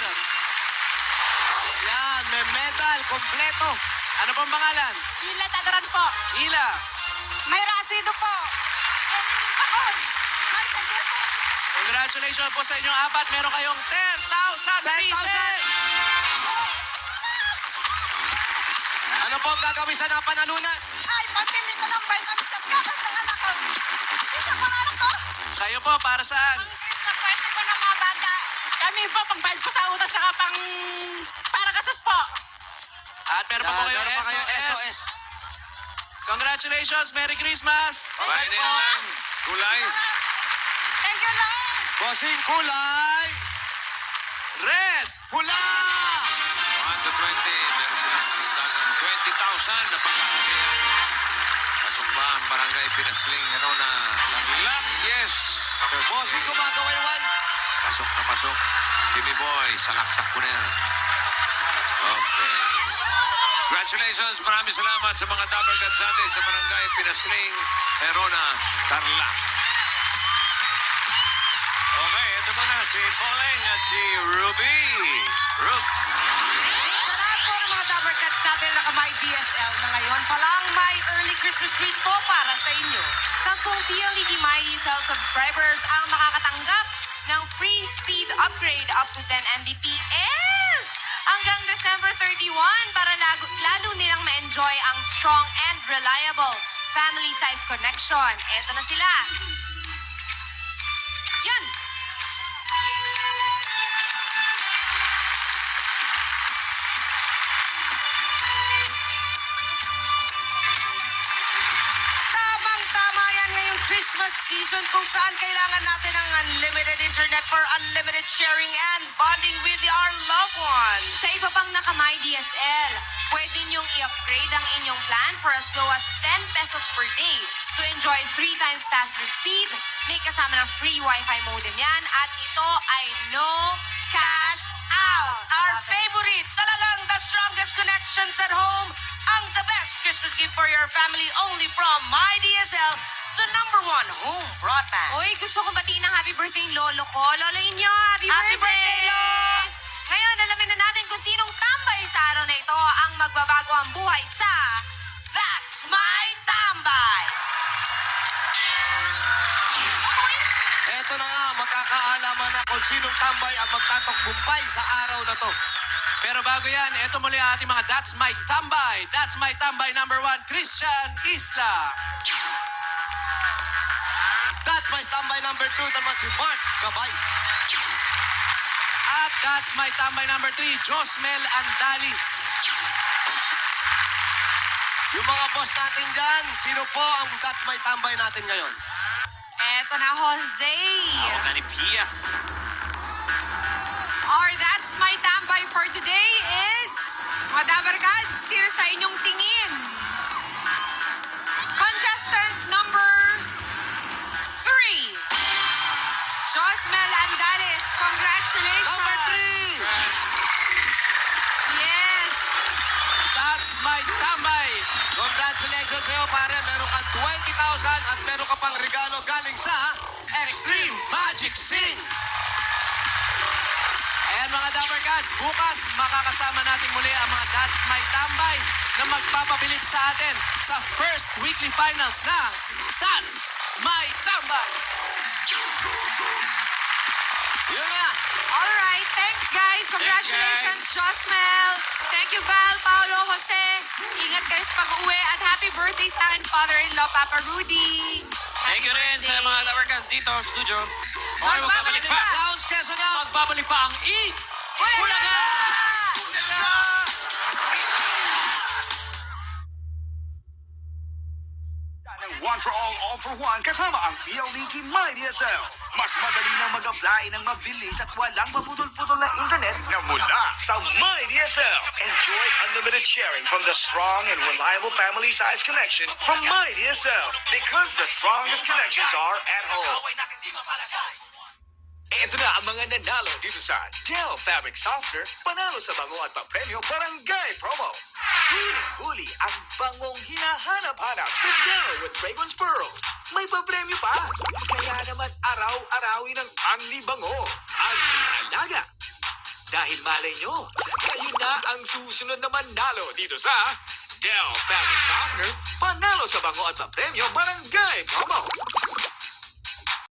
doon. Yan, may medal, kompleto. Ano pong pangalan? Hila Tadaran po. Hila. May rasido po. Pakon. Congratulations po sa inyong apat. Meron kayong 10,000 pieces. Ano po ang gagawin sa napanalunan? Ay, pambili ko ng vitamins at gatas ng anak ko. Isa pang anak ko. Kayo po, para saan? Ang Christmas party po ng mga bata. Kami po, pang-bayad po sa utang saka para kasas po. At meron pa po kayong Meron pa kayong SOS. SOS. Congratulations. Merry Christmas. Alright po. Kulay. Thank you, Lord. Bossing kulay. Red. Pula! 1 to 20. Meron silang hanggang 20,000 na pagkakakiyan. Pasok ba ang barangay Pinasling? Ano na? Tanglap? Yes. Bossing gumagawa yung one. Pasok na pasok. Jimmy Boy, salaksak ko na yan. Okay. Congratulations. Maraming salamat sa mga Dapper Cats natin sa barangay Pinasling, Herona, Tarlac. Okay, ito muna si Pauling at si Ruby. Roots. Sa lahat po ng mga Dabber Cats natin na may DSL na ngayon, palang may early Christmas treat po para sa inyo. 10 PLDT MyDSL subscribers ang makakatanggap ng free speed upgrade up to 10 Mbps hanggang December 31 para lalo nilang ma-enjoy ang strong and reliable family size connection. Eto na sila. Yun! Tamang-tama yan ngayong Christmas season kung saan kailangan natin ng unlimited internet for unlimited sharing and bonding with our loved ones. Sa iba pang naka-My DSL, pwede niyong i-upgrade ang inyong plan for as low as 10 pesos per day to enjoy 3 times faster speed. May kasama ng free Wi-Fi modem yan at ito ay no cash out. Our favorite, talagang the strongest connections at home, ang the best Christmas gift for your family only from MyDSL, the #1 home broadband. Uy, gusto kong batiin ng happy birthday yung lolo ko. Lolo Inyo, happy Happy birthday, Lo! Ngayon, alamin na natin kung sinong tambay sa araw na ito ang magbabago ang buhay sa That's My Tambay! Eto na nga, magkakaalaman na kung sinong tambay ang magtatakbumpay sa araw na to. Pero bago yan, ito muli ang ating mga That's My Tambay. That's My Tambay #1, Christian Isla. That's my tambay #2 naman si Mark Gabay. At That's My Tambay #3, Josmel Andalis. Yung mga boss natin dyan, sino po ang that's my tambay natin ngayon? Eto na, Jose! ni Pia. Our That's My Tambay for today is, mga Dabber Cats, sino sa inyong tingin? Contestant number 3, Josmel Andales. Congratulations! #3! Yes! That's My Tambay. Congratulations sa'yo, pare. Meron kang 20,000 at meron ka pang regalo galing sa Extreme Magic Sing. Ayan mga Dapper Cats, bukas makakasama natin muli ang mga That's My Tambay na magpapabilib sa atin sa first weekly finals ng That's My Tambay. Yun na! Alright, thanks guys. Congratulations, Josmel. Thank you, Val, Paolo, Jose. Ingat kayo sa pag-uwi at happy birthday sa akin, father-in-law, Papa Rudy. Thank you rin sa mga Dabarkas dito, studio. Okay, Magbabalik pa. Sounds Quezon up! Magbabalik pa ang Bulaga! Ng One for all for one kasama ang PLDT MyDSL. Mas madali nang mag-apply ng mabilis at walang maputol-putol na internet na mula sa MyDSL. Enjoy unlimited sharing from the strong and reliable family size connection from MyDSL. Because the strongest connections are at home. Ito na ang mga nanalo dito sa Dell Fabric Softener, panalo sa bango at papremyo barangay promo. Huling-huli ang bangong hinahanap-hanap sa Dell with Fragrance Pearls. May papremyo pa. Kaya naman araw-arawin ang Anli Bango. Anli Alaga. Dahil malay nyo, kayo na ang susunod na manalo dito sa Del Family Softener, panalo sa bango at papremyo Barangay Promo.